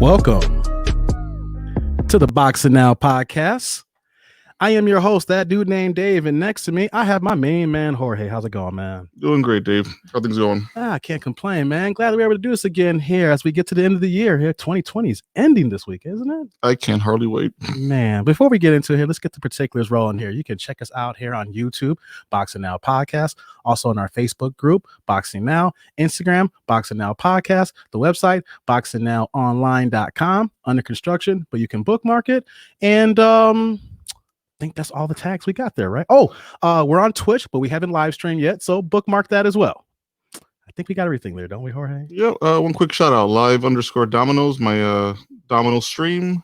Welcome to the Boxing Now podcast. I am your host, that dude named Dave, and next to me, I have my main man, Jorge. How's it going, man? Doing great, Dave. How things going? I can't complain, man. Glad we were able to do this again here as we get to the end of the year here. 2020 is ending this week, isn't it? I can't hardly wait. Man, before we get into it here, let's get the particulars rolling here. You can check us out here on YouTube, Boxing Now Podcast, also on our Facebook group, Boxing Now, Instagram, Boxing Now Podcast, the website, boxingnowonline.com, under construction, but you can bookmark it. And I think that's all the tags we got there, right? Oh, we're on Twitch, but we haven't live streamed yet, so bookmark that as well. I think we got everything there, don't we, Jorge? Yeah, one quick shout out, live_dominoes, my domino stream,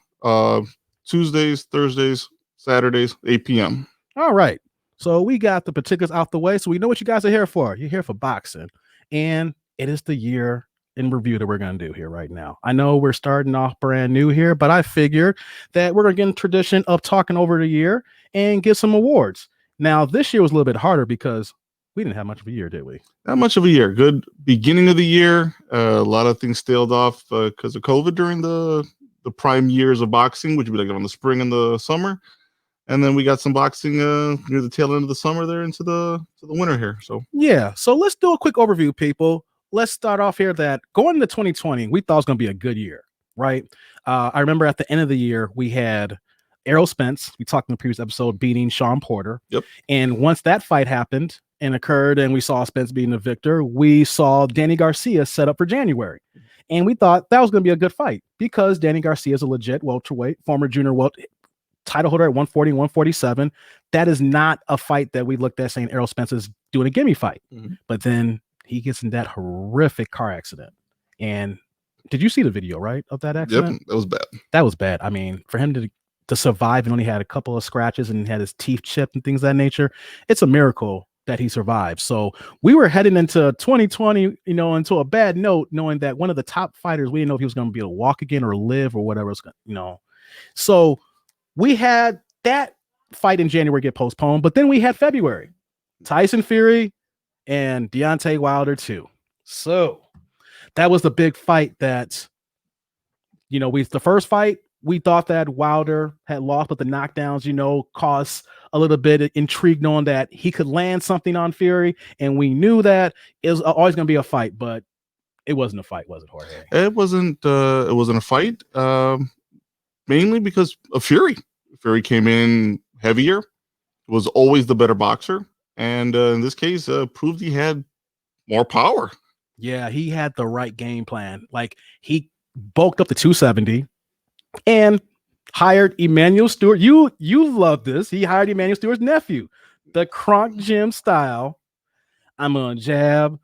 Tuesdays, Thursdays, Saturdays, 8 p.m. All right. So we got the particulars out the way, so we know what you guys are here for. You're here for boxing, and it is the year in review that we're going to do here right now. I know we're starting off brand new here, but I figured that we're going to get in tradition of talking over the year and give some awards. Now, this year was a little bit harder because we didn't have much of a year, did we? Not much of a year. Good beginning of the year. A lot of things tailed off because of COVID during the prime years of boxing, which would be like on the spring and the summer. And then we got some boxing near the tail end of the summer there into the winter here. So yeah. So let's do a quick overview, people. Let's start off here that going into 2020, we thought it was going to be a good year, right? I remember at the end of the year, we had Errol Spence. We talked in the previous episode, beating Sean Porter. Yep. And once that fight happened and occurred and we saw Spence being the victor, we saw Danny Garcia set up for January. And we thought that was going to be a good fight because Danny Garcia is a legit welterweight, former junior welterweight, title holder at 140, 147. That is not a fight that we looked at saying Errol Spence is doing a gimme fight. Mm-hmm. But then he gets in that horrific car accident. And did you see the video, right, of that accident? Yep, that was bad. That was bad. I mean, for him to survive and only had a couple of scratches and had his teeth chipped and things of that nature, it's a miracle that he survived. So we were heading into 2020, into a bad note, knowing that one of the top fighters, we didn't know if he was going to be able to walk again or live or whatever, So we had that fight in January get postponed, but then we had February. Tyson Fury and Deontay Wilder too. So that was the big fight that, the first fight, we thought that Wilder had lost, but the knockdowns, caused a little bit of intrigue knowing that he could land something on Fury. And we knew that it was always going to be a fight, but it wasn't a fight, was it, Jorge? It wasn't a fight, mainly because of Fury. Fury came in heavier, was always the better boxer. And in this case, proved he had more power. Yeah, he had the right game plan. Like, he bulked up to 270 and hired Emmanuel Stewart. You love this. He hired Emmanuel Stewart's nephew, the Kronk Gym style. I'm on jab,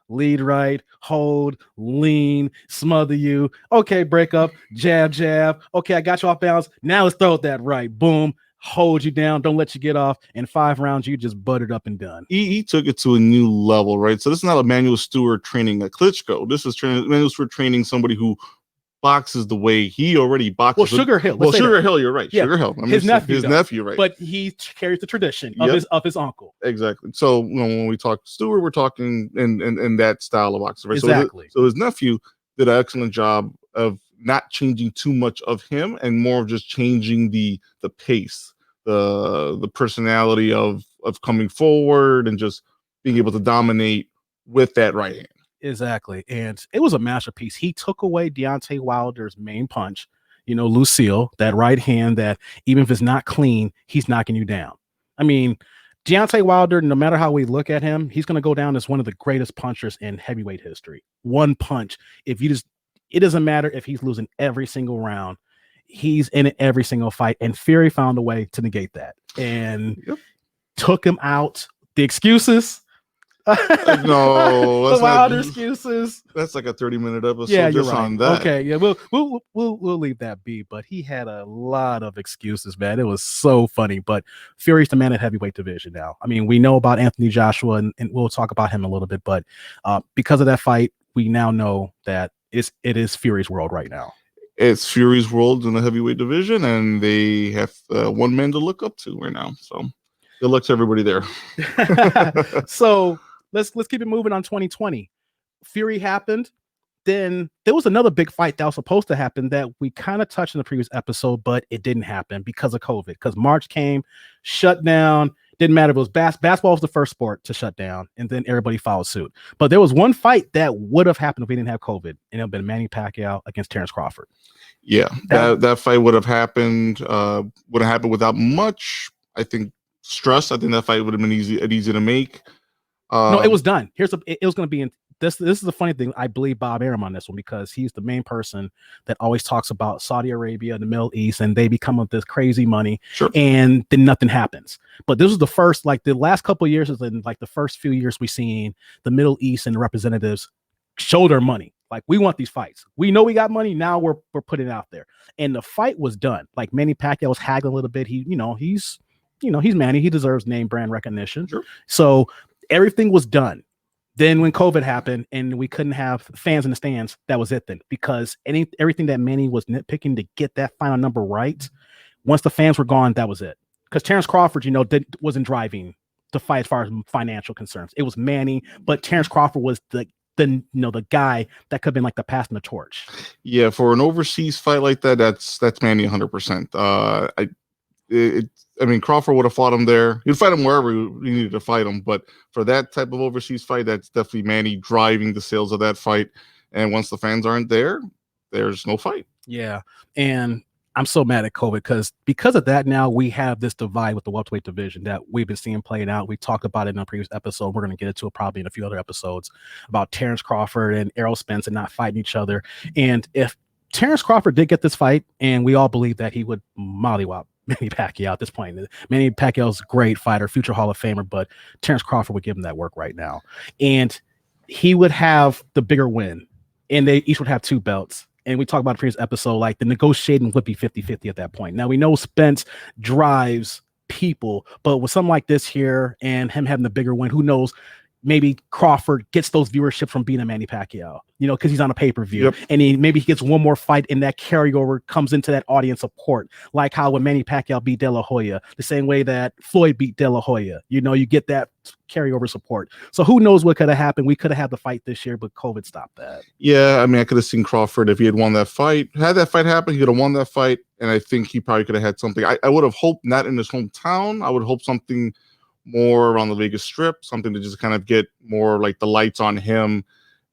lead right, hold, lean, smother you. Okay, break up, jab. Okay, I got you off balance. Now let's throw it that right. Boom. Hold you down, don't let you get off. In 5 rounds, you just buttered up and done. He took it to a new level, right? So this is not Emmanuel Stewart training a Klitschko. This is Emmanuel Stewart training somebody who boxes the way he already boxes. Well, Sugar Hill. Sugar Hill, you're right. Yeah. Sugar Hill. His nephew, right? But he carries the tradition of his uncle. Exactly. So when we talk Stewart, we're talking in that style of boxing, right? Exactly. So his nephew did an excellent job of not changing too much of him and more of just changing the pace, the personality of coming forward and just being able to dominate with that right hand. Exactly. And it was a masterpiece. He took away Deontay Wilder's main punch, Lucille, that right hand that even if it's not clean, he's knocking you down. I mean, Deontay Wilder, no matter how we look at him, he's going to go down as one of the greatest punchers in heavyweight history. One punch. It doesn't matter if he's losing every single round. He's in it every single fight. And Fury found a way to negate that and took him out. The excuses. No, the Wilder excuses. That's like a 30-minute episode. Yeah, you're just right. On that. Okay, yeah, we'll leave that be. But he had a lot of excuses, man. It was so funny. But Fury's the man at heavyweight division now. I mean, we know about Anthony Joshua, and we'll talk about him a little bit. But because of that fight, we now know that it is Fury's world right now. It's Fury's world in the heavyweight division, and they have one man to look up to right now. So good luck to everybody there. So let's keep it moving on 2020. Fury happened. then there was another big fight that was supposed to happen that we kind of touched in the previous episode, but it didn't happen because of COVID. Because March came, shut down. Didn't matter if it was basketball was the first sport to shut down, and then everybody followed suit. But there was one fight that would have happened if we didn't have COVID, and it would have been Manny Pacquiao against Terrence Crawford. Yeah, that fight would have happened. Without much, I think, stress. I think that fight would have been easy to make. No, it was done. It was going to be in this. This is the funny thing. I believe Bob Arum on this one because he's the main person that always talks about Saudi Arabia and the Middle East, and they become with this crazy money, sure. And then nothing happens. But this was the first, like the last couple of years, is in like the first few years we've seen the Middle East and the representatives show their money. Like, we want these fights. We know we got money. Now we're putting it out there. And the fight was done. Like, Manny Pacquiao was haggling a little bit. He's Manny. He deserves name brand recognition. Sure. So everything was done. Then when COVID happened and we couldn't have fans in the stands, that was it then. Because everything that Manny was nitpicking to get that final number right, once the fans were gone, that was it. Because Terrence Crawford, wasn't driving the fight as far as financial concerns. It was Manny, but Terrence Crawford was the guy that could have been like the passing the torch. Yeah, for an overseas fight like that, that's Manny 100%. I mean, Crawford would have fought him there. He'd fight him wherever he needed to fight him. But for that type of overseas fight, that's definitely Manny driving the sales of that fight. And once the fans aren't there, there's no fight. Yeah. And I'm so mad at COVID because of that, now we have this divide with the welterweight division that we've been seeing playing out. We talked about it in a previous episode. We're going to get into it probably in a few other episodes about Terrence Crawford and Errol Spence and not fighting each other. And if Terrence Crawford did get this fight, and we all believe that he would mollywop Manny Pacquiao at this point. Manny Pacquiao's a great fighter, future Hall of Famer, but Terrence Crawford would give him that work right now. And he would have the bigger win, and they each would have 2 belts. And we talked about in the previous episode, like the negotiating would be 50-50 at that point. Now, we know Spence drives people, but with something like this here and him having the bigger win, who knows? Maybe Crawford gets those viewership from being a Manny Pacquiao, because he's on a pay-per-view. Yep. And maybe he gets one more fight and that carryover comes into that audience support, like how when Manny Pacquiao beat De La Hoya, the same way that Floyd beat De La Hoya, you get that carryover support. So who knows what could have happened? We could have had the fight this year, but COVID stopped that. Yeah, I mean, I could have seen Crawford if he had won that fight. Had that fight happen, he could have won that fight, and I think he probably could have had something. I would have hoped not in his hometown. I would hope something more around the Vegas Strip, something to just kind of get more like the lights on him.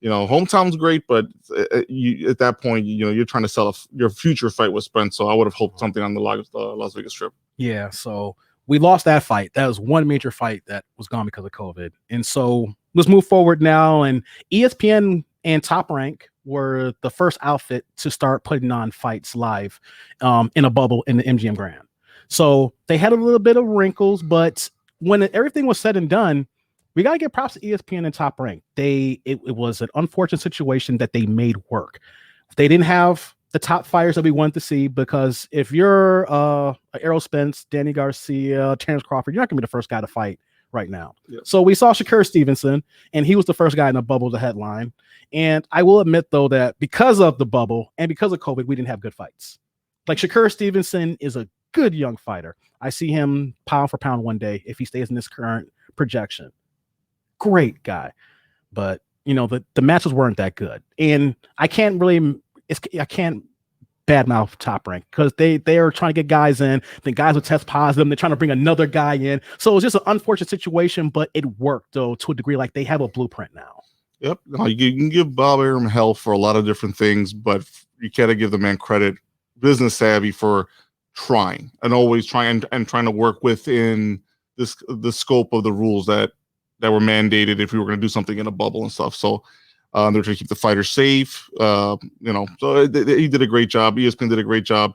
Hometown's great, but at that point, you're trying to sell your future fight with Spence. So I would have hoped something on the Las Vegas Strip. Yeah, so we lost that fight. That was one major fight that was gone because of COVID. And so let's move forward now. And ESPN and Top Rank were the first outfit to start putting on fights live in a bubble in the MGM Grand. So they had a little bit of wrinkles, but when everything was said and done, we got to give props to ESPN and Top Rank. It was an unfortunate situation that they made work. They didn't have the top fighters that we wanted to see, because if you're Errol Spence, Danny Garcia, Terrence Crawford, you're not going to be the first guy to fight right now. Yep. So we saw Shakur Stevenson, and he was the first guy in the bubble to headline. And I will admit, though, that because of the bubble and because of COVID, we didn't have good fights. Like, Shakur Stevenson is a good young fighter. I see him pound for pound one day if he stays in this current projection. Great guy. But, the matches weren't that good. And I can't badmouth Top Rank because they are trying to get guys in. Then guys will test positive. They're trying to bring another guy in. So it was just an unfortunate situation, but it worked, though, to a degree. Like, they have a blueprint now. Yep. You can give Bob Arum hell for a lot of different things, but you gotta give the man credit, business savvy, for trying and always trying and trying to work within the scope of the rules that were mandated if we were going to do something in a bubble and stuff. So they're trying to keep the fighters safe. So he did a great job. ESPN did a great job.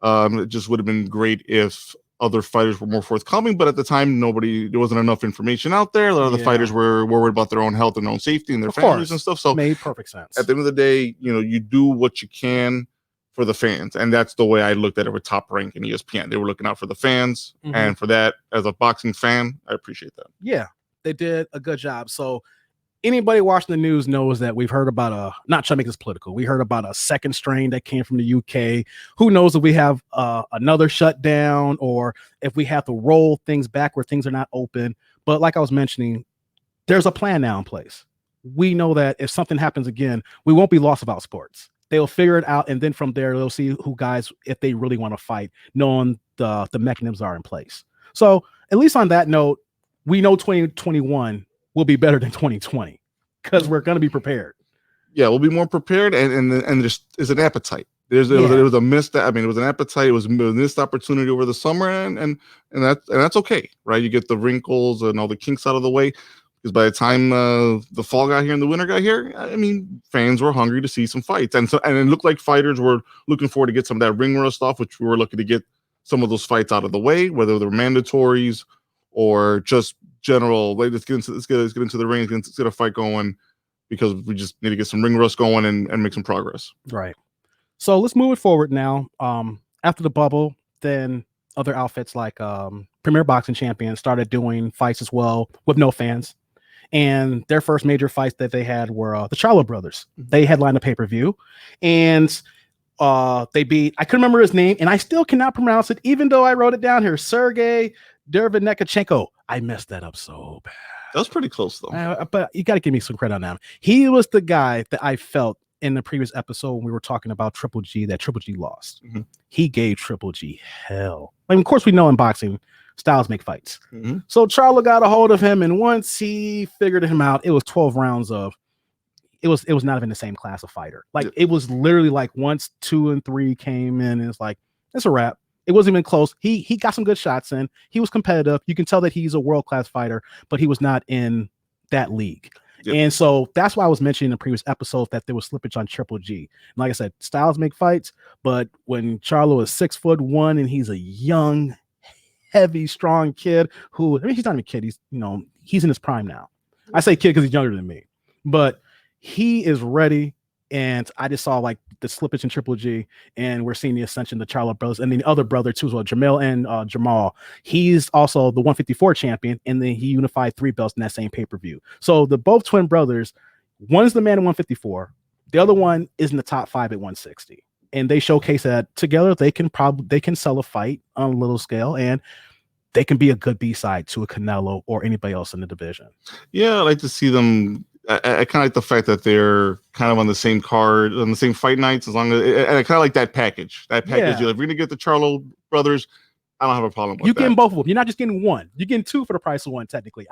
It just would have been great if other fighters were more forthcoming, but at the time, there wasn't enough information out there. A lot of the fighters were worried about their own health and their own safety and their families and stuff. So made perfect sense. At the end of the day, you do what you can for the fans. And that's the way I looked at it with Top Rank and ESPN. They were looking out for the fans. Mm-hmm. And for that, as a boxing fan, I appreciate that. Yeah, they did a good job. So anybody watching the news knows that we've heard about not trying to make this political. We heard about a second strain that came from the UK. Who knows if we have another shutdown or if we have to roll things back where things are not open. But like I was mentioning, there's a plan now in place. we know that if something happens again, we won't be lost about sports. They'll figure it out, and then from there, they'll see who guys, if they really want to fight, knowing the mechanisms are in place. So at least on that note, we know 2021 will be better than 2020 because we're going to be prepared. Yeah, we'll be more prepared, and there's an appetite. There was a missed. I mean, it was an appetite. It was a missed opportunity over the summer, and that's okay, right? You get the wrinkles and all the kinks out of the way, because by the time the fall got here and the winter got here, I mean, fans were hungry to see some fights, and it looked like fighters were looking forward to get some of that ring rust off, which we were looking to get some of those fights out of the way, whether they're mandatories or just general. Like, let's get into the ring, let's get a fight going, because we just need to get some ring rust going and make some progress. Right. So let's move it forward now. After the bubble, then other outfits like Premier Boxing Champion started doing fights as well with no fans. And their first major fights that they had were the Charlo brothers. They headlined a pay-per-view, and they beat, I couldn't remember his name, and I still cannot pronounce it, even though I wrote it down here, Sergey Derevyanenko. I messed that up so bad. That was pretty close, though. But you got to give me some credit on that. He was the guy that I felt in the previous episode when we were talking about Triple G, that Triple G lost. Mm-hmm. He gave Triple G hell. I mean, of course, we know in boxing, styles make fights. Mm-hmm. So Charlo got a hold of him, and once he figured him out, it was 12 rounds of, it was not even the same class of fighter. Like, it was literally like once 2 and 3 came in, and it's like, it's a wrap. It wasn't even close. He got some good shots in. He was competitive. You can tell that he's a world-class fighter, but he was not in that league. Yep. And so that's why I was mentioning in the previous episode that there was slippage on Triple G. And like I said, styles make fights, but when Charlo is 6'1" and he's a young, heavy, strong kid who, I mean, he's not even a kid. He's, he's in his prime now. I say kid because he's younger than me, but he is ready. And I just saw like the slippage in Triple G, and we're seeing the ascension of the Charlo brothers, and then the other brother too as well, Jamel and Jamal. He's also the 154 champion, and then he unified 3 belts in that same pay-per-view. So the both twin brothers, one's the man at 154, the other one is in the top 5 at 160, and they showcase that together they can sell a fight on a little scale, and they can be a good B-side to a Canelo or anybody else in the division. Yeah, I like to see them. I kind of like the fact that they're kind of on the same card, on the same fight nights, as long as, and I kind of like that package. If we're going to get the Charlo brothers, I don't have a problem with that. You're getting both of them. You're not just getting one. You're getting 2 for the price of 1, technically.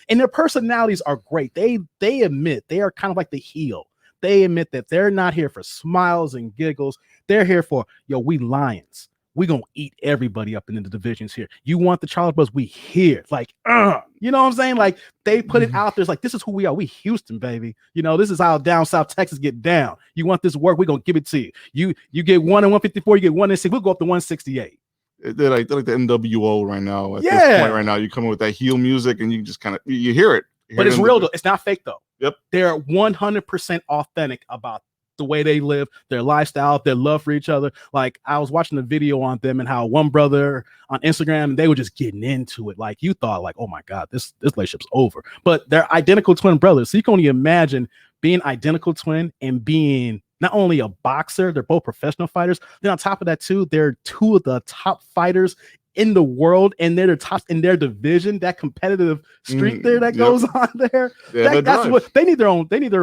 And their personalities are great. They admit they are kind of like the heel. They admit that they're not here for smiles and giggles. They're here for, we Lions. We gonna eat everybody up in the divisions here. You want the Charlo brothers? We here. Like, you know what I'm saying? Like, they put it out there. It's like, this is who we are. We Houston, baby. This is how down South Texas get down. You want this work? We're gonna give it to you. You get 1 in 154, you get 1 in 6. We'll go up to 168. They're like the NWO right now. At this point right now, you come in with that heel music, and you just kind of you hear it. But it's real though. It's not fake though. Yep. They're 100% authentic about the way they live, their lifestyle, their love for each other. Like, I was watching a video on them and how one brother on Instagram, they were just getting into it. Like, you thought like, oh my God, this relationship's over. But they're identical twin brothers. So you can only imagine being identical twin and being not only a boxer, they're both professional fighters. Then on top of that too, they're 2 of the top fighters in the world, and they're the tops in their division. That competitive streak there that goes on there. Yeah, that's what they need. Their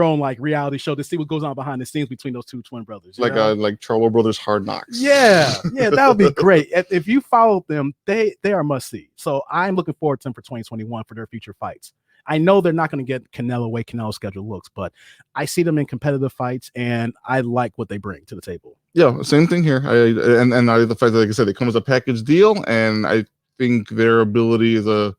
own like reality show to see what goes on behind the scenes between those 2 twin brothers. Like Charlo Brothers Hard Knocks. Yeah, that would be great. If you follow them, they are must see. So I'm looking forward to them for 2021 for their future fights. I know they're not going to get Canelo way Canelo's schedule looks, but I see them in competitive fights, and I like what they bring to the table. Yeah, same thing here. And the fact that, like I said, they come as a package deal, and I think their ability as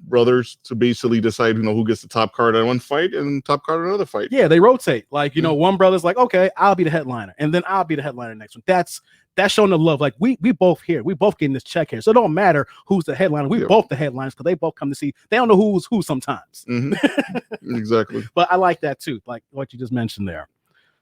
brothers to basically decide, who gets the top card on one fight and top card on another fight. Yeah, they rotate. Like, one brother's like, okay, I'll be the headliner, and then I'll be the headliner next one. That's showing the love. Like, we both here. We both getting this check here. So it don't matter who's the headliner. We both the headliners, because they both come to see. They don't know who's who sometimes. Mm-hmm. Exactly. But I like that too, like what you just mentioned there.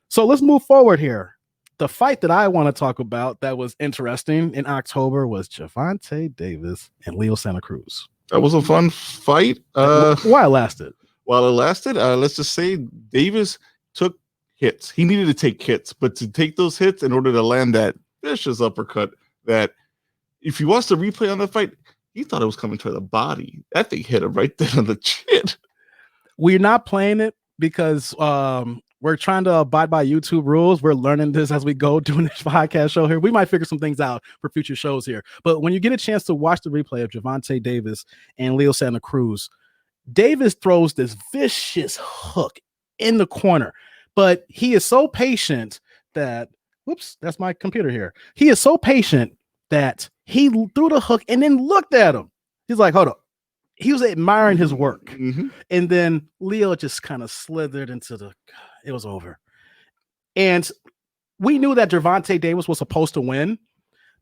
So let's move forward here. The fight that I want to talk about that was interesting in October was Gervonta Davis and Leo Santa Cruz. That was a fun fight. While it lasted. Let's just say Davis took hits. He needed to take hits, but to take those hits in order to land that vicious uppercut, that if you watch the replay on the fight, he thought it was coming to the body. That thing hit him right there on the chin. We're not playing it because we're trying to abide by YouTube rules. We're learning this as we go doing this podcast show here. We might figure some things out for future shows here. But when you get a chance to watch the replay of Gervonta Davis and Leo Santa Cruz, Davis throws this vicious hook in the corner, but he is so patient that, whoops, that's my computer here. He is so patient that he threw the hook and then looked at him. He's like, hold up. He was admiring his work. Mm-hmm. And then Leo just kind of slithered into it was over. And we knew that Gervonta Davis was supposed to win.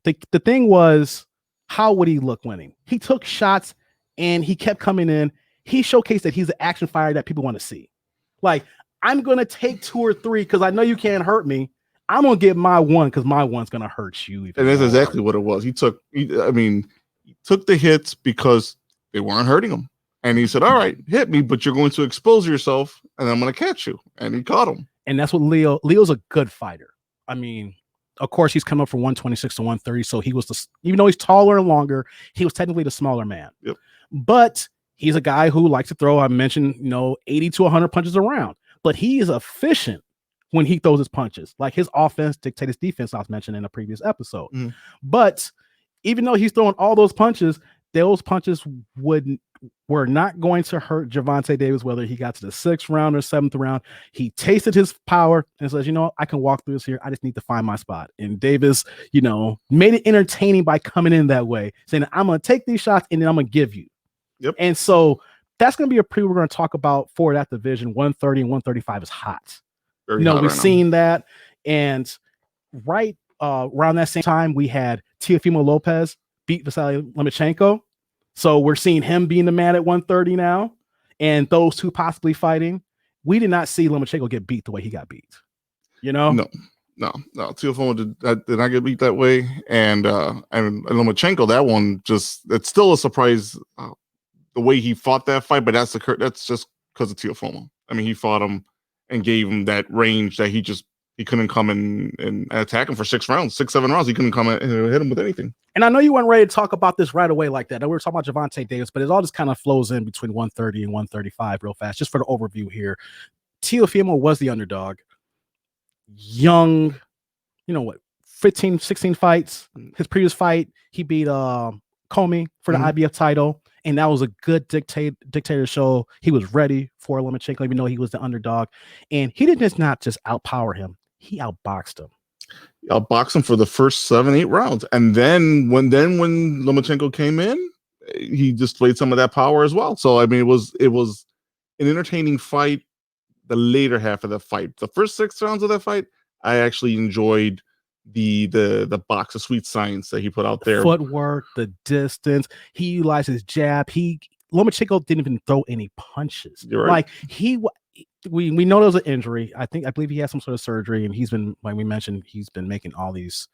The thing was, how would he look winning? He took shots and he kept coming in. He showcased that he's the action fighter that people want to see. Like, I'm going to take 2 or 3 because I know you can't hurt me. I'm going to get my one because my one's going to hurt you. And that's exactly what it was. He took the hits because they weren't hurting him. And he said, all right, hit me, but you're going to expose yourself and I'm going to catch you. And he caught him. And that's what Leo's a good fighter. I mean, of course, he's come up from 126 to 130. So he was, even though he's taller and longer, he was technically the smaller man. Yep. But he's a guy who likes to throw, I mentioned, 80 to 100 punches around. But he is efficient when he throws his punches. Like, his offense dictates his defense, I was mentioning in a previous episode. Mm. But even though he's throwing all those punches were not going to hurt Gervonta Davis, whether he got to the 6th round or 7th round. He tasted his power and says, I can walk through this here. I just need to find my spot. And Davis, made it entertaining by coming in that way, saying, I'm going to take these shots and then I'm going to give you. Yep. And so that's going to be a preview we're going to talk about for that division. 130 and 135 is hot. Very hot we've right seen that. And right around that same time, we had Teofimo Lopez beat Vasily Lomachenko. So we're seeing him being the man at 130 now, and those two possibly fighting. We did not see Lomachenko get beat the way he got beat. No. Teofimo did not get beat that way, and Lomachenko, that one it's still a surprise the way he fought that fight, but that's just because of Teofimo. I mean, he fought him and gave him that range that he couldn't come and attack him for 6 rounds, 7 rounds. He couldn't come and hit him with anything. And I know you weren't ready to talk about this right away like that. We were talking about Gervonta Davis, but it all just kind of flows in between 130 and 135 real fast, just for the overview here. Teofimo was the underdog. Young, 15, 16 fights. His previous fight, he beat Comey for the IBF title. And that was a good dictator show. He was ready for Lomachenko, even though he was the underdog. And he did not just outpower him. He outboxed him. Outboxed him for the first 7-8 rounds. And then when Lomachenko came in, he displayed some of that power as well. So, I mean, it was an entertaining fight. The later half of the fight, the first 6 rounds of that fight, I actually enjoyed the box of sweet science that he put out there. Footwork, the distance. He utilized his jab. Lomachenko didn't even throw any punches. You're right. Like we know there was an injury. I believe he had some sort of surgery, and he's been, like we mentioned, he's been making all these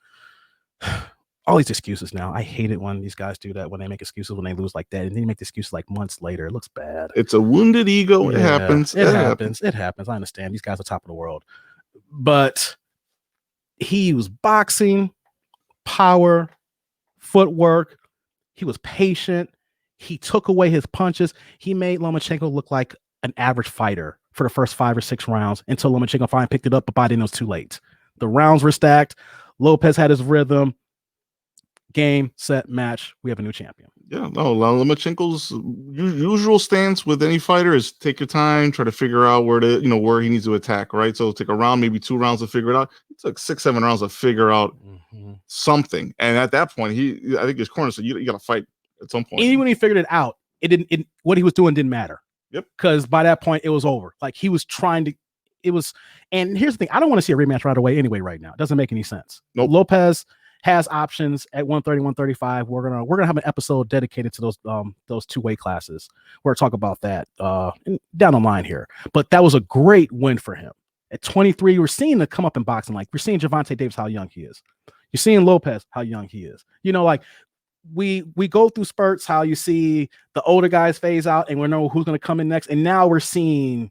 excuses now. I hate it when these guys do that, when they make excuses when they lose like that, and then you make the excuses like months later. It looks bad. It's a wounded ego. Yeah, it happens. It happens. It happens. I understand. These guys are top of the world. But he was boxing, power, footwork. He was patient. He took away his punches. He made Lomachenko look like an average fighter for the first 5 or 6 rounds until Lomachenko finally picked it up, but by then it was too late. The rounds were stacked. Lopez had his rhythm. Game, set, match. We have a new champion. Yeah, no, Lomachenko's usual stance with any fighter is take your time, try to figure out where he needs to attack, right? So take a round, maybe 2 rounds to figure it out. It took 6-7 rounds to figure out something. And at that point, I think his corner said, you got to fight at some point. Even when he figured it out, what he was doing didn't matter. Yep. Because by that point, it was over. Like, he was trying to, and here's the thing. I don't want to see a rematch right away anyway right now. It doesn't make any sense. Nope. Lopez has options at 130, 135. We're gonna have an episode dedicated to those 2 weight classes. We're gonna talk about that down the line here. But that was a great win for him. At 23, we're seeing the come up in boxing. Like, we're seeing Gervonta Davis, how young he is. You're seeing Lopez, how young he is. Like, we go through spurts, how you see the older guys phase out and we know who's going to come in next. And now we're seeing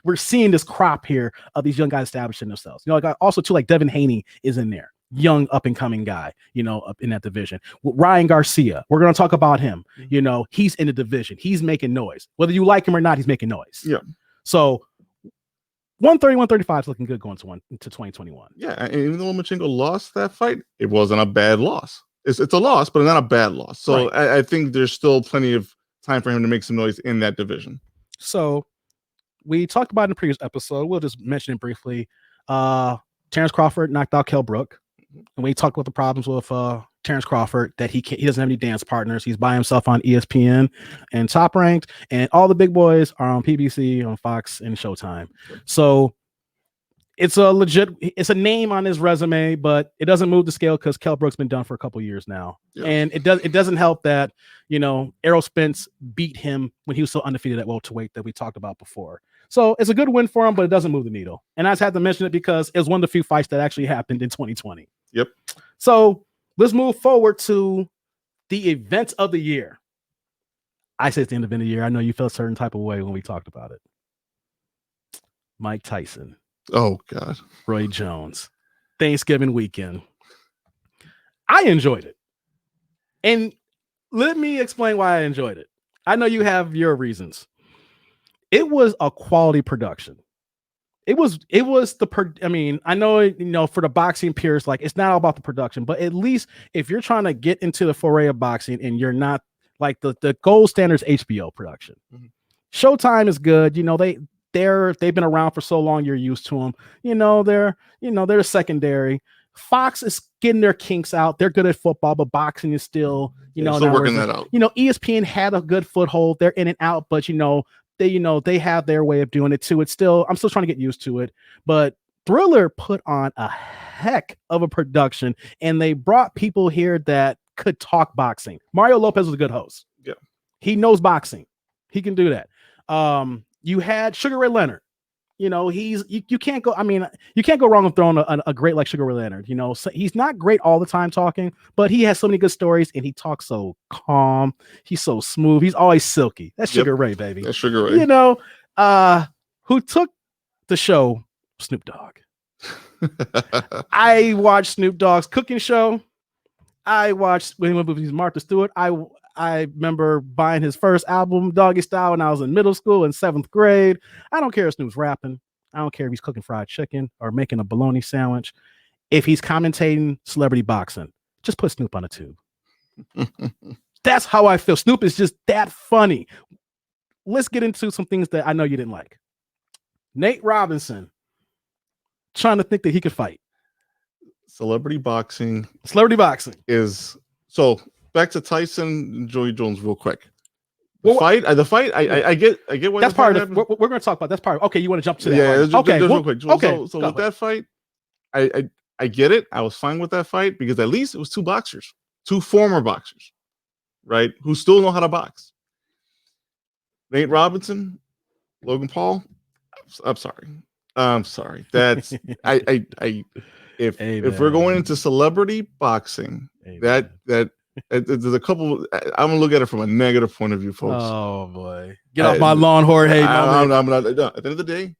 this crop here of these young guys establishing themselves. Like, also too, like Devin Haney is in there. young up and coming guy, up in that division. Ryan Garcia, we're going to talk about him. He's in the division. He's making noise. Whether you like him or not, he's making noise. Yeah. So 130, 135 is looking good going to 2021. Yeah, and even though Lomachenko lost that fight, it wasn't a bad loss. It's a loss, but not a bad loss. So right. I think there's still plenty of time for him to make some noise in that division. So we talked about it in the previous episode. We'll just mention it briefly. Terrence Crawford knocked out Kell Brook. And we talked about the problems with Terrence Crawford, that he doesn't have any dance partners. He's by himself on ESPN and Top Ranked, and all the big boys are on PBC, on Fox, and Showtime. So it's a name on his resume, but it doesn't move the scale because Kell Brook's been done for a couple years now. Yeah. And it doesn't help that, Errol Spence beat him when he was still undefeated at welterweight that we talked about before. So it's a good win for him, but it doesn't move the needle. And I just had to mention it because it was one of the few fights that actually happened in 2020. Yep. So let's move forward to the event of the year. I say it's the end of the year. I know you felt a certain type of way when we talked about it. Mike Tyson. Oh, God. Roy Jones. Thanksgiving weekend. I enjoyed it. And let me explain why I enjoyed it. I know you have your reasons. It was a quality production. I know, for the boxing peers, like, it's not all about the production, but at least if you're trying to get into the foray of boxing and you're not like the gold standard is HBO production. Mm-hmm. Showtime is good. They've been around for so long, you're used to them. They're secondary. Fox is getting their kinks out. They're good at football, but boxing is still, still working that out. ESPN had a good foothold. They're in and out, but they have their way of doing it too. I'm still trying to get used to it. But Thriller put on a heck of a production, and they brought people here that could talk boxing. Mario Lopez was a good host. Yeah, he knows boxing. He can do that. You had Sugar Ray Leonard. You can't go. I mean, you can't go wrong with throwing a great like Sugar Ray Leonard. So he's not great all the time talking, but he has so many good stories, and he talks so calm. He's so smooth. He's always silky. That's Sugar Ray, baby. That's Sugar Ray. Who took the show? Snoop Dogg. I watched Snoop Dogg's cooking show. I watched when he went with Martha Stewart. I remember buying his first album, Doggy Style, when I was in middle school in 7th grade. I don't care if Snoop's rapping. I don't care if he's cooking fried chicken or making a bologna sandwich. If he's commentating celebrity boxing, just put Snoop on a tube. That's how I feel. Snoop is just that funny. Let's get into some things that I know you didn't like. Nate Robinson trying to think that he could fight. Celebrity boxing is so. Back to Tyson and Joey Jones real quick. The fight. I get why that's part of it. We're going to talk about that's part of, okay, you want to jump to that? Yeah, okay, real quick. Okay. So with that fight, I get it. I was fine with that fight because at least it was two boxers, two former boxers, right? Who still know how to box. Nate Robinson, Logan Paul. I'm sorry. That's if we're going into celebrity boxing, that there's a couple. I'm gonna look at it from a negative point of view, folks. Oh boy, get off my lawn, Jorge. I'm not. No, at the end of the day,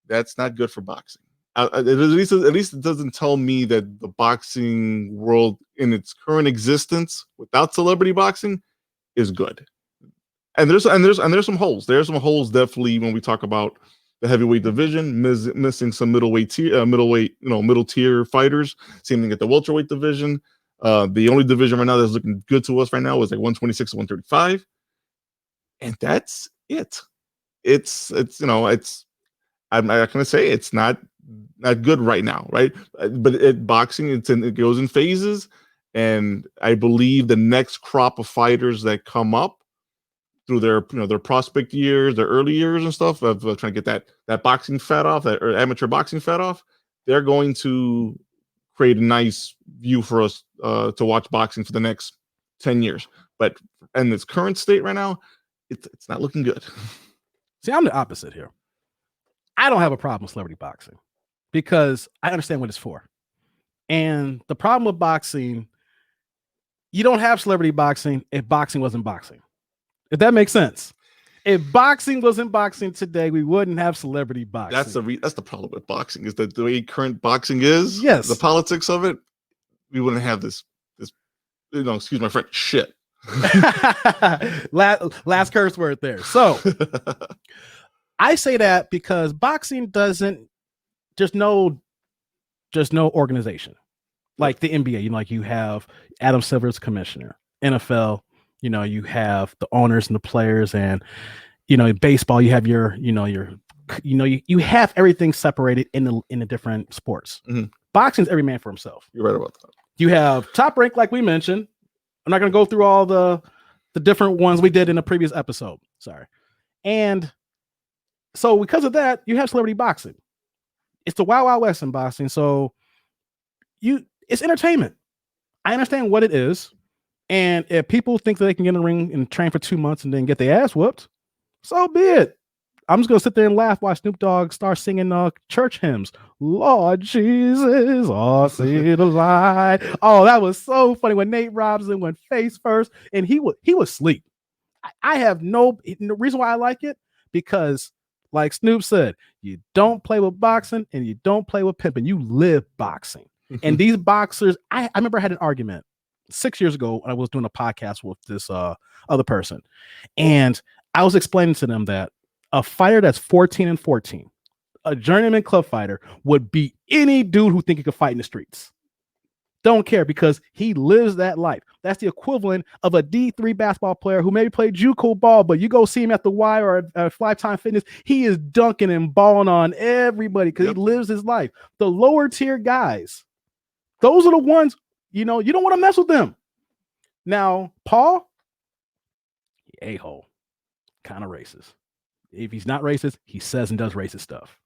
that's not good for boxing. At least it doesn't tell me that the boxing world in its current existence without celebrity boxing is good. And there's some holes. There's some holes definitely when we talk about the heavyweight division, missing some middle tier fighters. Same thing at the welterweight division. The only division right now that's looking good to us right now is like 126 to 135, and that's it. I'm not gonna say it's not good right now, right? But boxing, it goes in phases, and I believe the next crop of fighters that come up through their prospect years, their early years and stuff of trying to get that boxing fat off, or amateur boxing fat off, they're going to create a nice view for us to watch boxing for the next 10 years. But in its current state right now, it's not looking good. See, I'm the opposite here. I don't have a problem with celebrity boxing because I understand what it's for. And the problem with boxing, you don't have celebrity boxing if boxing wasn't boxing. If that makes sense. If boxing wasn't boxing today, we wouldn't have celebrity boxing. That's the problem with boxing is that the way current boxing is. Yes. The politics of it. we wouldn't have this excuse my French, shit. last curse word there. So I say that because boxing doesn't just no organization like the NBA. Like you have Adam Silver's commissioner, NFL. You have the owners and the players, and baseball. You have you have everything separated in the different sports. Mm-hmm. Boxing's every man for himself. You're right about that. You have Top Rank, like we mentioned. I'm not going to go through all the different ones we did in the previous episode. Sorry. And so because of that, you have celebrity boxing. It's the Wild Wild West in boxing. So it's entertainment. I understand what it is. And if people think that they can get in the ring and train for 2 months and then get their ass whooped, so be it. I'm just going to sit there and laugh while Snoop Dogg starts singing church hymns. Lord Jesus, all see the light. Oh, that was so funny when Nate Robinson went face first and he was asleep. I have no reason why I like it, because like Snoop said, you don't play with boxing and you don't play with pimping. You live boxing. And these boxers, I remember I had an argument 6 years ago when I was doing a podcast with this other person. And I was explaining to them that a fighter that's 14-14, a journeyman club fighter, would beat any dude who think he could fight in the streets. Don't care, because he lives that life. That's the equivalent of a D3 basketball player who maybe played JUCO ball, but you go see him at the Y or at Lifetime Fitness, he is dunking and balling on everybody because he lives his life. The lower tier guys, those are the ones, you don't want to mess with them. Now, Paul, a-hole, kind of racist. If he's not racist, he says and does racist stuff,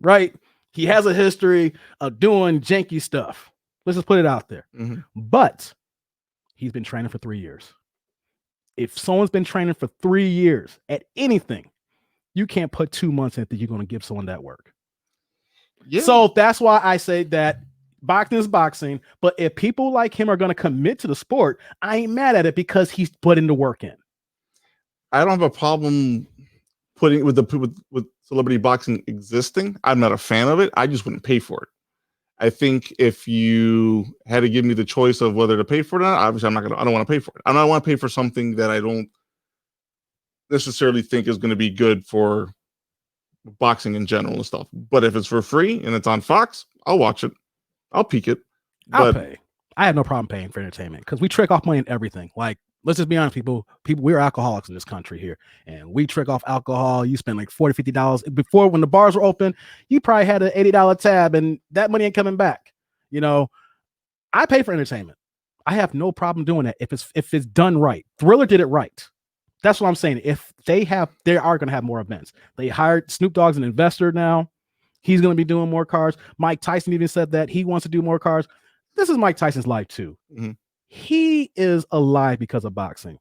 right? He has a history of doing janky stuff. Let's just put it out there. Mm-hmm. But he's been training for 3 years. If someone's been training for 3 years at anything, you can't put 2 months in that you're going to give someone that work. Yeah. So that's why I say that boxing is boxing. But if people like him are going to commit to the sport, I ain't mad at it because he's putting the work in. I don't have a problem putting with celebrity boxing existing. I'm not a fan of it. I just wouldn't pay for it. I think if you had to give me the choice of whether to pay for it or not, obviously I don't want to pay for it. I don't want to pay for something that I don't necessarily think is going to be good for boxing in general and stuff. But if it's for free and it's on Fox, I'll watch it. I'll peek it. I'll pay. I have no problem paying for entertainment because we trick off money in everything. Like, let's just be honest, people, we're alcoholics in this country here, and we trick off alcohol. You spend like $40, $50 before when the bars were open. You probably had an $80 tab, and that money ain't coming back. I pay for entertainment. I have no problem doing that if it's done right. Thriller did it right. That's what I'm saying. If they are going to have more events. They hired Snoop Dogg's an investor now. He's going to be doing more cars. Mike Tyson even said that he wants to do more cars. This is Mike Tyson's life too. Mm-hmm. He is alive because of boxing.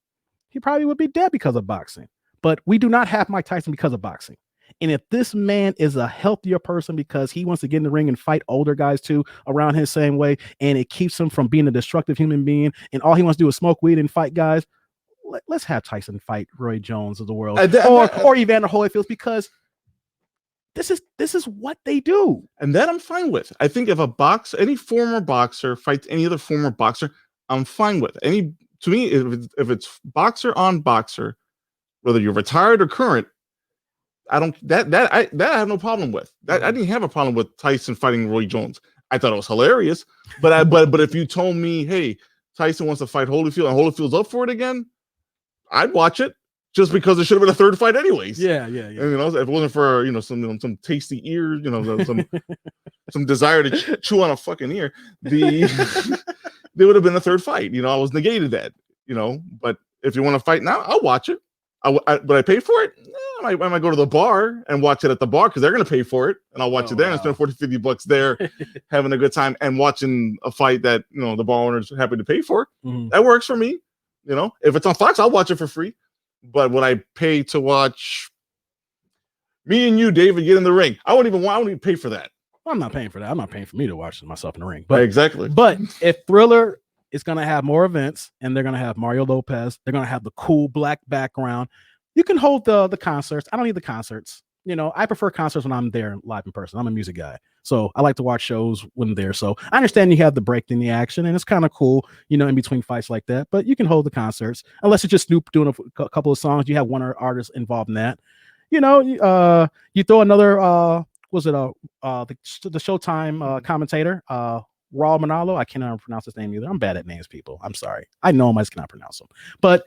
He probably would be dead because of boxing. But we do not have Mike Tyson because of boxing. And if this man is a healthier person because he wants to get in the ring and fight older guys too around his same way, and it keeps him from being a destructive human being, and all he wants to do is smoke weed and fight guys, let's have Tyson fight Roy Jones of the world or Evander Holyfield, because this is what they do. And that I'm fine with. I think if any former boxer fights any other former boxer, I'm fine with. To me, if it's boxer on boxer, whether you're retired or current, I have no problem with. That I didn't have a problem with Tyson fighting Roy Jones. I thought it was hilarious. But if you told me, hey, Tyson wants to fight Holyfield and Holyfield's up for it again, I'd watch it. Just because there should have been a third fight anyways. Yeah. And, if it wasn't for some tasty ears, some desire to chew on a fucking ear, there would have been a third fight. I was negated that. But if you want to fight now, I'll watch it. But I pay for it. I might go to the bar and watch it at the bar because they're going to pay for it, and I'll watch it there and spend $40, $50 there, having a good time and watching a fight that the bar owners are happy to pay for. Mm-hmm. That works for me. If it's on Fox, I'll watch it for free. But would I pay to watch me and you, David, get in the ring? I wouldn't even pay for that. Well, I'm not paying for that. I'm not paying for me to watch myself in the ring. But exactly. But if Thriller is going to have more events and they're going to have Mario Lopez, they're going to have the cool black background, you can hold the concerts. I don't need the concerts. I prefer concerts when I'm there live in person. I'm a music guy, so I like to watch shows when I'm there. So I understand you have the break in the action, and it's kind of cool, in between fights like that. But you can hold the concerts unless it's just Snoop doing a couple of songs. You have one artist involved in that. You throw another. Was it the Showtime commentator? Raul Manalo. I cannot pronounce his name either. I'm bad at names, people. I'm sorry. I know him. I just cannot pronounce him. But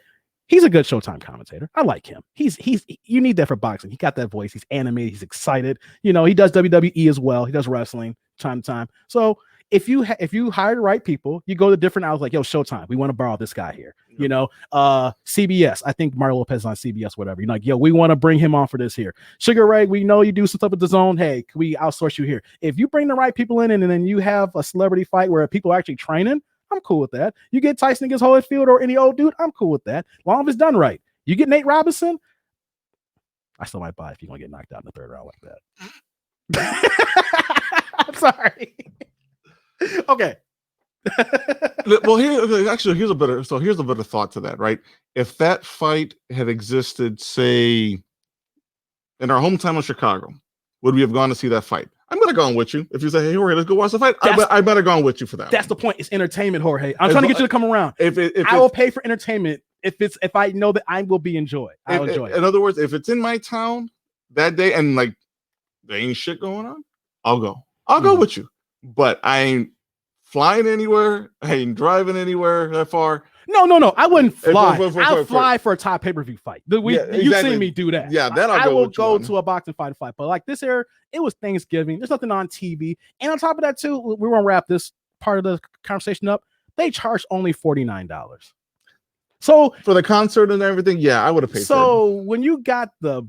he's a good Showtime commentator. I like him. He's you need that for boxing. He got that voice. He's animated. He's excited. He does WWE as well. He does wrestling time to time. So if you hire the right people, you go to different outlets like, yo, Showtime, we want to borrow this guy here. CBS. I think Mario Lopez is on CBS, whatever. Like, yo, we want to bring him on for this here. Sugar Ray, we know you do some stuff with the zone. Hey, can we outsource you here? If you bring the right people in and then you have a celebrity fight where people are actually training, I'm cool with that. You get Tyson against Holyfield or any old dude, I'm cool with that. As long as it's done right. You get Nate Robinson, I still might buy if you're going to get knocked out in the third round like that. I'm sorry. Okay. Well, here's a better thought to that, right? If that fight had existed, say, in our hometown of Chicago, would we have gone to see that fight? I might have gone with you. If you say, hey, Jorge, let's go watch the fight, I might have gone with you for that. That's the point. It's entertainment, Jorge. I'm trying to get you to come around. I will pay for entertainment if I know that I will be enjoyed. I'll enjoy it. In other words, if it's in my town that day and like there ain't shit going on, I'll go. I'll go with you. But I ain't flying anywhere. I ain't driving anywhere that far. No. I wouldn't fly. I'll fly for a top pay-per-view fight. You've seen me do that. Yeah, then I will go to a boxing fight. But like this year, it was Thanksgiving. There's nothing on TV. And on top of that, too, we're going to wrap this part of the conversation up. They charged only $49. So for the concert and everything, yeah, I would have paid. So when you got the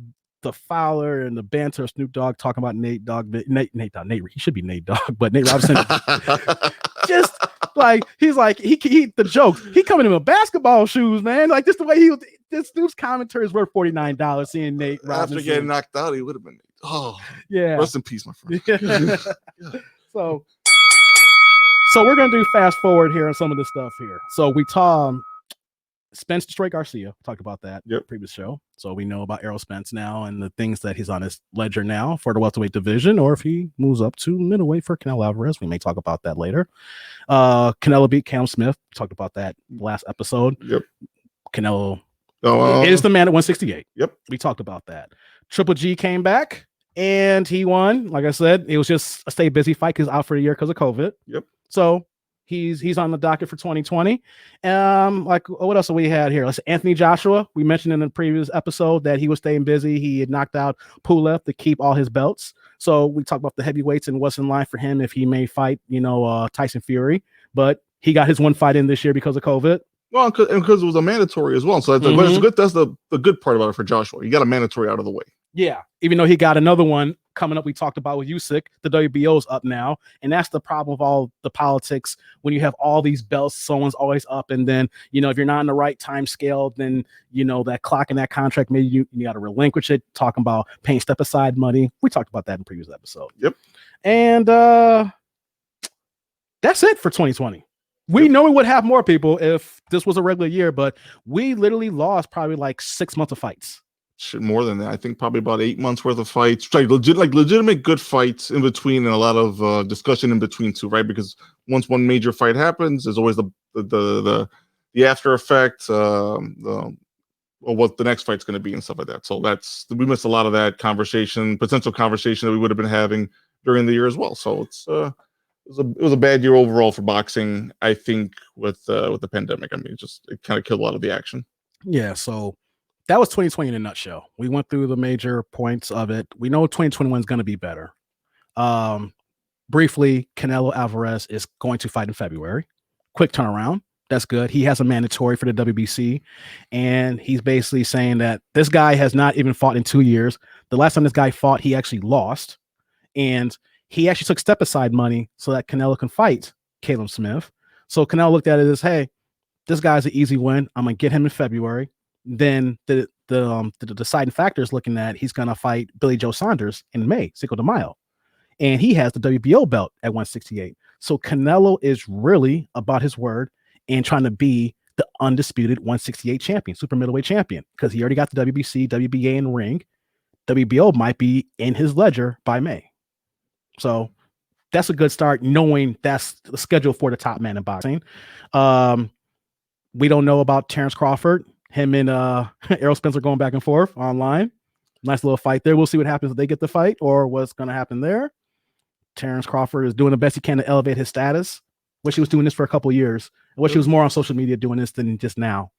Fowler and the banter of Snoop Dogg talking about Nate, he should be Nate Dogg, but Nate Robinson just like he's like he the jokes. He coming in with basketball shoes, man. Like just the way this Snoop's commentary is worth $49. Seeing Nate Robinson after getting knocked out, he would have been. Oh yeah, rest in peace, my friend. Yeah. So we're gonna do fast forward here on some of this stuff here. So we Spence destroyed Garcia. Talked about that in the previous show. So we know about Errol Spence now and the things that he's on his ledger now for the welterweight division, or if he moves up to middleweight for Canelo Alvarez. We may talk about that later. Canelo beat Cam Smith. Talked about that last episode. Yep. Canelo is the man at 168. Yep. We talked about that. Triple G came back and he won. Like I said, it was just a stay busy fight because out for a year because of COVID. Yep. So he's on the docket for 2020. Like what else do we had here? Let's say Anthony Joshua. We mentioned in the previous episode that he was staying busy. He had knocked out Pulev to keep all his belts. So we talked about the heavyweights and what's in line for him if he may fight, Tyson Fury. But he got his one fight in this year because of COVID. Well, because it was a mandatory as well. So that's the good part about it for Joshua. You got a mandatory out of the way. Yeah, even though he got another one coming up, we talked about with Usyk, the WBO's up now, and that's the problem of all the politics. When you have all these belts, someone's always up, and then if you're not in the right time scale, then that clock and that contract, maybe you got to relinquish it. Talking about paying step aside money, we talked about that in the previous episode. Yep, and that's it for 2020. We know we would have more people if this was a regular year, but we literally lost probably like 6 months of fights. Shit, more than that. I think probably about 8 months worth of fights. Legitimate good fights in between, and a lot of discussion in between too, right? Because once one major fight happens, there's always the after effect, or what the next fight's going to be and stuff like that. So we missed a lot of that potential conversation that we would have been having during the year as well. So it was a bad year overall for boxing, I think, with the pandemic. I mean, it kind of killed a lot of the action. Yeah, so that was 2020 in a nutshell. We went through the major points of it. We know 2021 is going to be better. Briefly, Canelo Alvarez is going to fight in February. Quick turnaround. That's good. He has a mandatory for the WBC, and he's basically saying that this guy has not even fought in 2 years. The last time this guy fought, he actually lost, and he actually took step-aside money so that Canelo can fight Caleb Smith. So Canelo looked at it as, hey, this guy's an easy win. I'm going to get him in February. Then the deciding factor is looking at he's going to fight Billy Joe Saunders in May, Cinco de Mayo. And he has the WBO belt at 168. So Canelo is really about his word and trying to be the undisputed 168 champion, super middleweight champion, because he already got the WBC, WBA, and ring. WBO might be in his ledger by May. So that's a good start, knowing that's the schedule for the top man in boxing. We don't know about Terrence Crawford. Him and Errol Spencer going back and forth online. Nice little fight there. We'll see what happens if they get the fight or what's going to happen there. Terrence Crawford is doing the best he can to elevate his status. Wish he was doing this for a couple of years. I wish he was more on social media doing this than just now.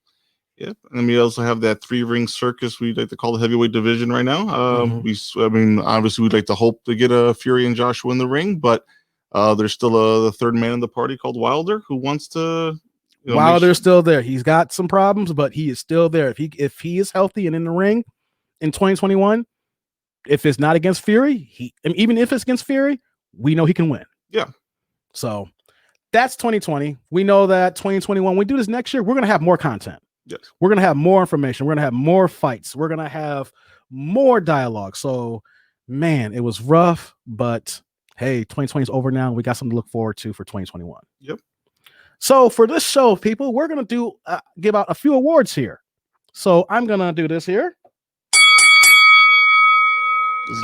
Yep, and we also have that 3-ring circus we like to call the heavyweight division right now. Obviously, we'd like to hope to get a Fury and Joshua in the ring, but there's still the third man in the party called Wilder who wants to. Wilder's still there. He's got some problems, but he is still there. If he is healthy and in the ring in 2021, if it's not against Fury, even if it's against Fury, we know he can win. Yeah. So that's 2020. We know that 2021. We do this next year, we're going to have more content. Yes. We're going to have more information. We're going to have more fights. We're going to have more dialogue. So, man, it was rough, but hey, 2020 is over now. We got something to look forward to for 2021. Yep. So for this show, people, we're going to give out a few awards here. So I'm going to do this here.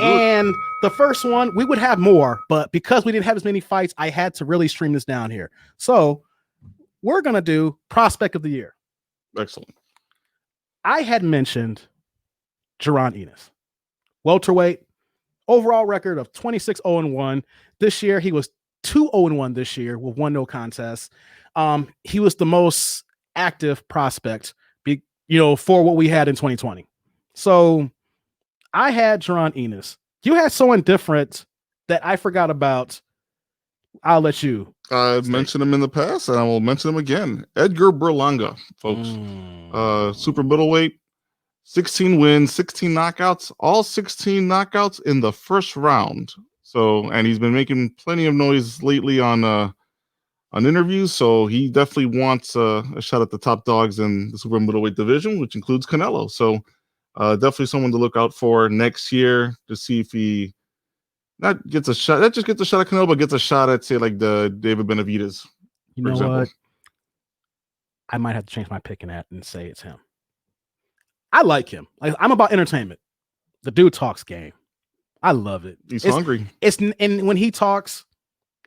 And the first one, we would have more, but because we didn't have as many fights, I had to really stream this down here. So we're going to do Prospect of the Year. Excellent. I had mentioned Jaron Ennis, welterweight, overall record of 26-0-1. This year, he was 2-0-1 this year with 1 no contest. He was the most active prospect, for what we had in 2020. So I had Jaron Ennis. You had someone different that I forgot about. I'll let you. I've mentioned him in the past, and I will mention him again. Edgar Berlanga, folks. Super middleweight, 16 wins, 16 knockouts, all 16 knockouts in the first round. So, and he's been making plenty of noise lately on interviews. So he definitely wants a shot at the top dogs in the super middleweight division, which includes Canelo. So, definitely someone to look out for next year to see if he not just gets a shot at Canelo, but gets a shot at, say, like the David Benavidez. You know what? I might have to change my pick in that and say it's him. I like him. I'm about entertainment. The dude talks game. I love it. He's hungry. And when he talks,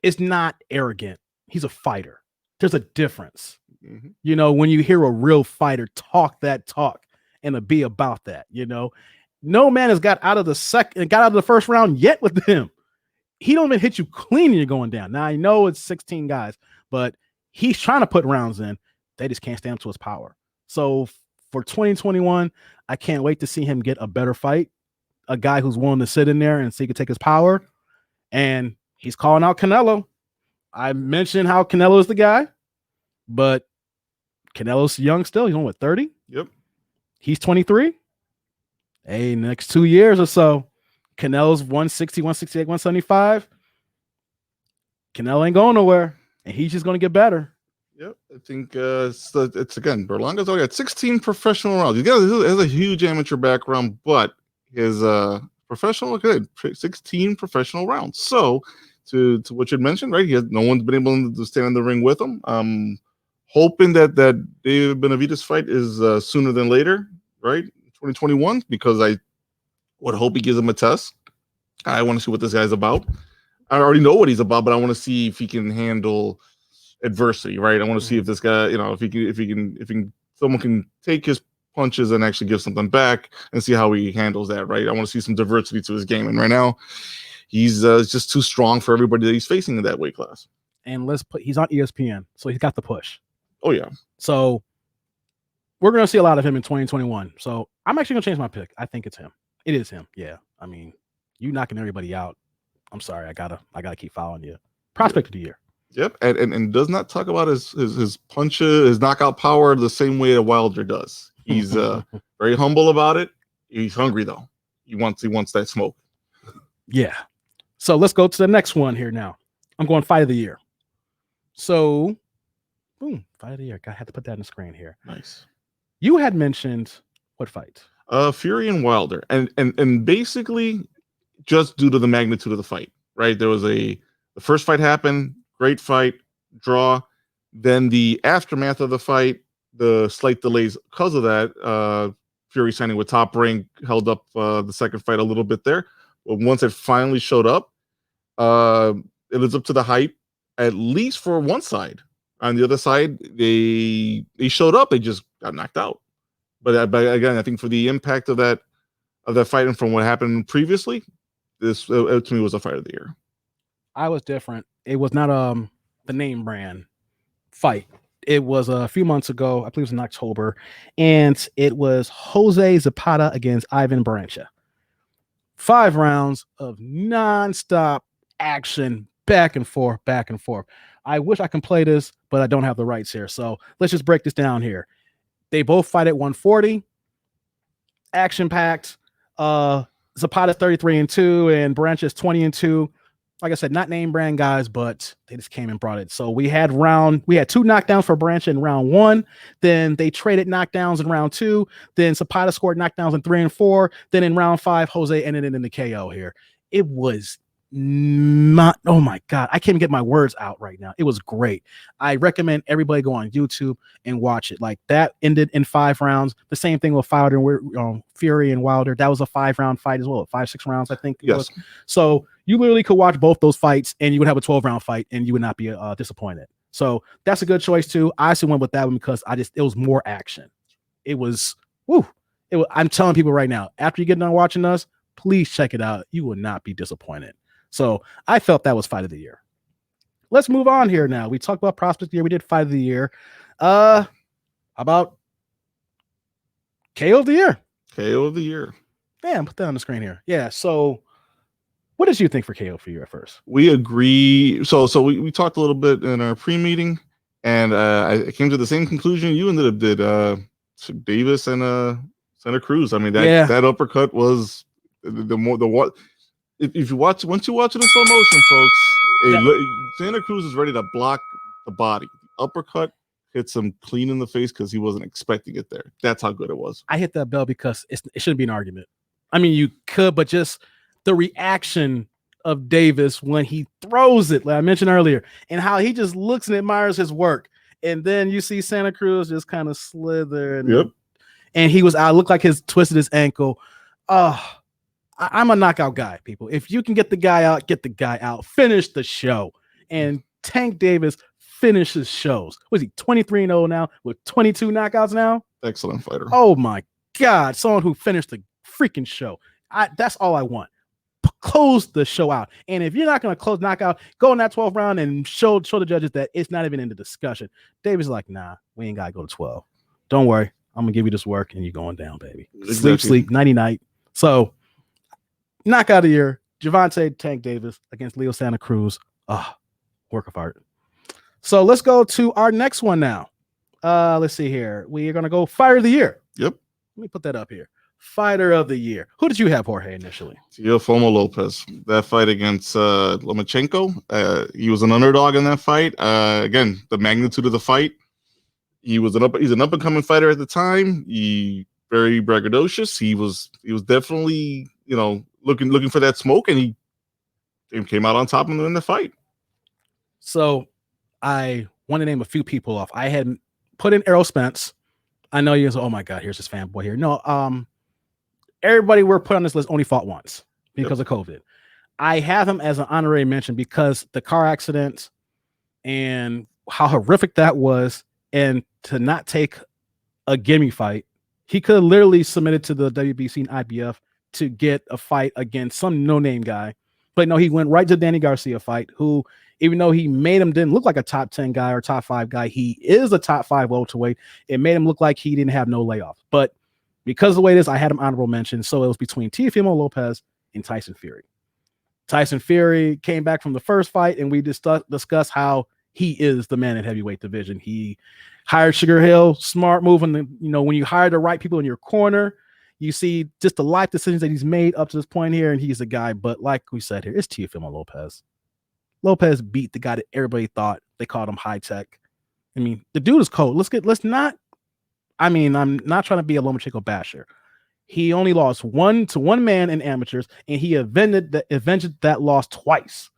it's not arrogant. He's a fighter. There's a difference. Mm-hmm. When you hear a real fighter talk that talk and to be about that, no man has got out of the first round yet with him. He don't even hit you clean and you're going down. Now I know it's 16 guys, but he's trying to put rounds in. They just can't stand up to his power. So for 2021, I can't wait to see him get a better fight. A guy who's willing to sit in there and see he can take his power. And he's calling out Canelo. I mentioned how Canelo is the guy, but Canelo's young still. He's only 30? Yep. He's 23. Hey, next 2 years or so, Canelo's 160, 168, 175. Canelo ain't going nowhere, and he's just going to get better. Yep, I think it's again, Berlanga's only got 16 professional rounds. He has a huge amateur background, but his professional, 16 professional rounds. So, to what you mentioned, right? No one's been able to stand in the ring with him. Hoping that David Benavidez fight is sooner than later, right? 2021, because I would hope he gives him a test. I want to see what this guy's about. I already know what he's about, but I want to see if he can handle adversity, right? I want to see if this guy, if someone can take his punches and actually give something back and see how he handles that, right? I want to see some diversity to his game. And right now, he's just too strong for everybody that he's facing in that weight class. And he's on ESPN, so he's got the push. Oh, yeah. So we're going to see a lot of him in 2021. So I'm actually going to change my pick. I think it's him. It is him. Yeah. I mean, you knocking everybody out. I'm sorry. I gotta keep following you. Prospect of the year. Yep. And does not talk about his punches, his knockout power the same way that Wilder does. He's very humble about it. He's hungry though. He wants that smoke. Yeah. So let's go to the next one here now. I'm going fight of the year. So, boom, fight of the year. I had to put that on the screen here. Nice. You had mentioned what fight? Fury and Wilder, and basically just due to the magnitude of the fight, right? There was the first fight happened, great fight, draw. Then the aftermath of the fight, the slight delays because of that. Fury signing with Top Rank held up the second fight a little bit there. But once it finally showed up, uh, it lives up to the hype, at least for one side. On the other side, they showed up, they just got knocked out. But again, I think for the impact of that fight and from what happened previously, this to me was a fight of the year. I was different. It was not the name brand fight. It was a few months ago. I believe it was in October, and it was Jose Zapata against Ivan Brancha. 5 rounds of nonstop action, back and forth, back and forth. I wish I can play this, but I don't have the rights here. So let's just break this down here. They both fight at 140, action packed. Zapata's 33-2, and Brancha's 20-2. Like I said, not name brand guys, but they just came and brought it. So we had 2 knockdowns for Brancha in round 1. Then they traded knockdowns in round 2. Then Zapata scored knockdowns in 3 and 4. Then in round 5, Jose ended it in the KO here. It was not, oh my God, I can't even get my words out right now. It was great. I recommend everybody go on YouTube and watch it. Like, that ended in 5 rounds. The same thing with Fury and Wilder. That was a 5-round fight as well. 5-6 rounds, I think it was. So you literally could watch both those fights and you would have a 12-round fight and you would not be disappointed. So that's a good choice too. I actually went with that one because it was more action. It was, I'm telling people right now, after you get done watching us, please check it out. You will not be disappointed. So I felt that was fight of the year. Let's move on here now. We talked about prospect of the year. We did fight of the year. How about KO of the year? KO of the year. Damn, put that on the screen here. Yeah. So what did you think for KO for you at first? We agree. So we talked a little bit in our pre-meeting, and I came to the same conclusion you ended up did. Davis and Santa Cruz. I mean, that uppercut was the what. If you watch, once you watch it in slow motion, folks, Santa Cruz is ready to block the body. The uppercut hits him clean in the face because he wasn't expecting it there. That's how good it was. I hit that bell because it shouldn't be an argument. I mean, you could, but just the reaction of Davis when he throws it, like I mentioned earlier, and how he just looks and admires his work. And then you see Santa Cruz just kind of slither. And he was out, looked like his twisted his ankle. I'm a knockout guy, people. If you can get the guy out, get the guy out. Finish the show. And Tank Davis finishes shows. Was he 23-0 now with 22 knockouts now? Excellent fighter. Oh my God. Someone who finished the freaking show. That's all I want. Close the show out. And if you're not going to close knockout, go in that 12th round and show the judges that it's not even in the discussion. Davis is like, nah, we ain't got to go to 12. Don't worry. I'm going to give you this work and you're going down, baby. Exactly. Sleep, nighty-night. So, knockout of the year, Gervonta Tank Davis against Leo Santa Cruz. Work of art. So let's go to our next one now. Let's see here. We are going to go fighter of the year. Yep. Let me put that up here. Fighter of the year. Who did you have, Jorge, initially? Teofimo Lopez. That fight against Lomachenko. He was an underdog in that fight. Again, the magnitude of the fight. He's an up-and-coming fighter at the time. He very braggadocious. He was definitely, looking for that smoke, and he came out on top in the fight. So I want to name a few people off. I had put in Errol Spence. I know you was, oh my God, here's this fanboy here. No, everybody we're put on this list only fought once because of COVID. I have him as an honorary mention because the car accident and how horrific that was, and to not take a gimme fight. He could have literally submitted to the WBC and IBF to get a fight against some no-name guy. But no, he went right to Danny Garcia fight, who, even though he made him didn't look like a top 10 guy or top 5 guy, he is a top 5 welterweight. It made him look like he didn't have no layoff. But because of the way it is, I had him honorable mention. So it was between Teofimo Lopez and Tyson Fury. Tyson Fury came back from the first fight, and we discussed how he is the man in heavyweight division. He hired Sugar Hill, smart move. And when you hire the right people in your corner, you see just the life decisions that he's made up to this point here, and he's the guy. But like we said here, it's Teofimo Lopez. Lopez beat the guy that everybody thought they called him high tech. I mean, the dude is cold. I'm not trying to be a Lomachenko basher. He only lost to one man in amateurs, and he avenged that loss twice.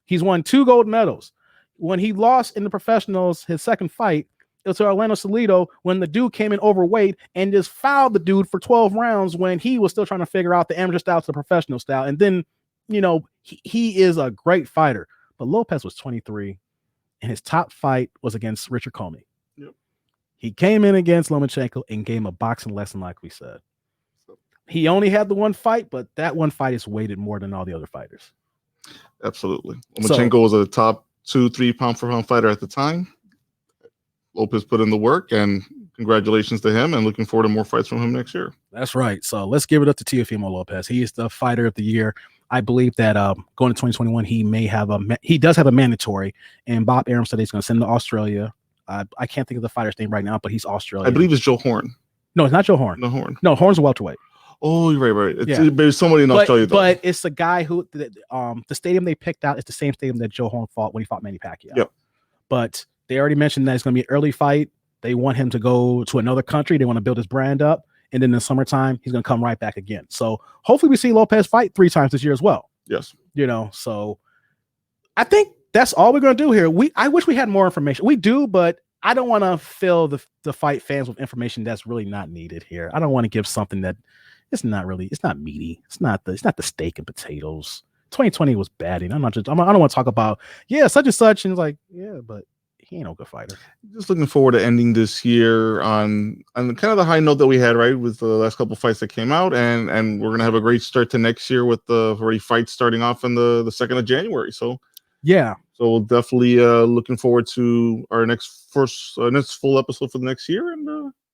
He's won 2 gold medals. When he lost in the professionals, his second fight, to Orlando Salido when the dude came in overweight and just fouled the dude for 12 rounds when he was still trying to figure out the amateur style to the professional style. And then, he is a great fighter. But Lopez was 23, and his top fight was against Richard Comey. Yep. He came in against Lomachenko and gave him a boxing lesson, like we said. He only had the one fight, but that one fight is weighted more than all the other fighters. Absolutely. Lomachenko was a top 2-3 pound for pound fighter at the time. Lopez put in the work, and congratulations to him, and looking forward to more fights from him next year. That's right. So let's give it up to Teofimo Lopez. He is the fighter of the year. I believe that going to 2021, he does have a mandatory, and Bob Arum said he's going to send him to Australia. I can't think of the fighter's name right now, but he's Australian. I believe it's Joe Horn. No, it's not Joe Horn. No, Horn. No, Horn's a welterweight. Oh, you're right. There's somebody in Australia, though. But it's the guy who the stadium they picked out is the same stadium that Joe Horn fought when he fought Manny Pacquiao. Yep. But they already mentioned that it's going to be an early fight. They want him to go to another country. They want to build his brand up. And then in the summertime, he's going to come right back again. So hopefully we see Lopez fight 3 times this year as well. Yes. So I think that's all we're going to do here. I wish we had more information. We do, but I don't want to fill the fight fans with information that's really not needed here. I don't want to give something that it's not meaty. It's not the steak and potatoes. 2020 was bad. And I don't want to talk about, such and such. And it's like, but he ain't no good fighter. Just looking forward to ending this year on kind of the high note that we had, right, with the last couple of fights that came out, and we're gonna have a great start to next year with the already fights starting off in the 2nd of January. So so we'll definitely looking forward to our next full episode for the next year, and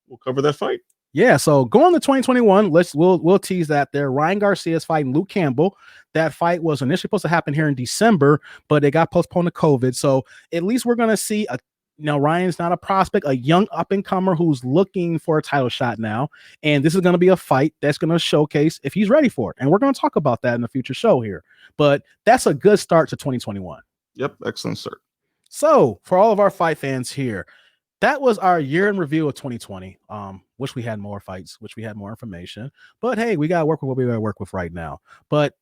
we'll cover that fight. Yeah, so going to 2021, we'll tease that there. Ryan Garcia is fighting Luke Campbell. That fight was initially supposed to happen here in December, but it got postponed to COVID. So at least we're going to see Ryan's not a prospect, a young up-and-comer who's looking for a title shot now. And this is going to be a fight that's going to showcase if he's ready for it. And we're going to talk about that in the future show here. But that's a good start to 2021. Yep, excellent start. So for all of our fight fans here, that was our year in review of 2020. Wish we had more fights, wish we had more information. But hey, we got to work with what we got to work with right now. But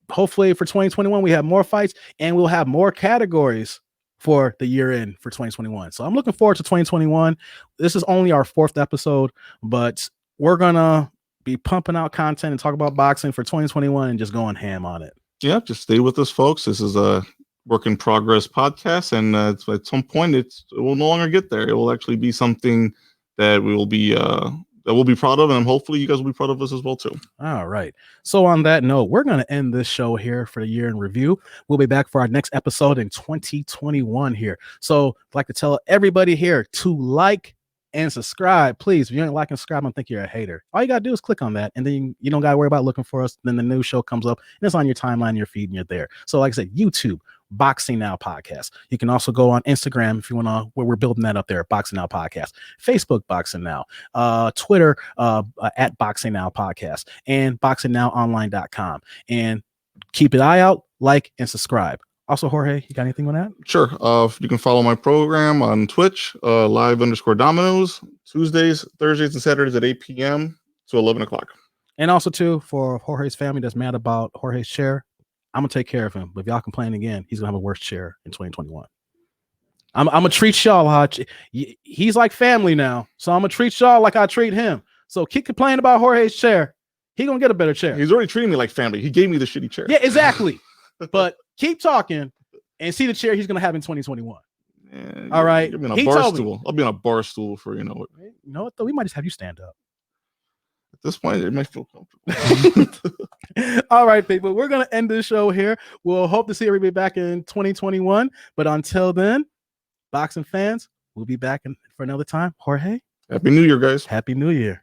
hopefully for 2021, we have more fights and we'll have more categories for the year end for 2021. So I'm looking forward to 2021. This is only our 4th episode, but we're going to be pumping out content and talk about boxing for 2021 and just going ham on it. Yeah, just stay with us, folks. This is a work in progress podcast, and at some point it will no longer get there. It will actually be something that we will be proud of, and hopefully you guys will be proud of us as well too. All right. So on that note, we're going to end this show here for the year in review. We'll be back for our next episode in 2021 here. So I'd like to tell everybody here to like and subscribe, please. If you ain't like and subscribe, I don't think you're a hater. All you gotta do is click on that, and then you don't gotta worry about looking for us. Then the new show comes up, and it's on your timeline, your feed, and you're there. So, like I said, YouTube, Boxing Now Podcast. You can also go on Instagram if you want to, where we're building that up there, Boxing Now Podcast. Facebook, Boxing Now. Twitter, at Boxing Now Podcast, and BoxingNowOnline.com. And keep an eye out, like, and subscribe. Also, Jorge, you got anything on that? Sure. You can follow my program on Twitch, live_dominoes, Tuesdays, Thursdays, and Saturdays at 8 p.m. to 11 o'clock. And also, too, for Jorge's family that's mad about Jorge's chair, I'm going to take care of him. But if y'all complain again, he's going to have a worse chair in 2021. I'm going to treat y'all he's like family now. So I'm going to treat y'all like I treat him. So keep complaining about Jorge's chair. He going to get a better chair. He's already treating me like family. He gave me the shitty chair. Yeah, exactly. But keep talking and see the chair he's going to have in 2021. Yeah, all right. I'll be on a bar stool. I'll be on a bar stool for, you know it. You know what, though? We might just have you stand up. At this point, it might feel comfortable. All right, people. We're going to end this show here. We'll hope to see everybody back in 2021. But until then, boxing fans, we'll be back for another time. Jorge? Happy New Year, guys. Happy New Year.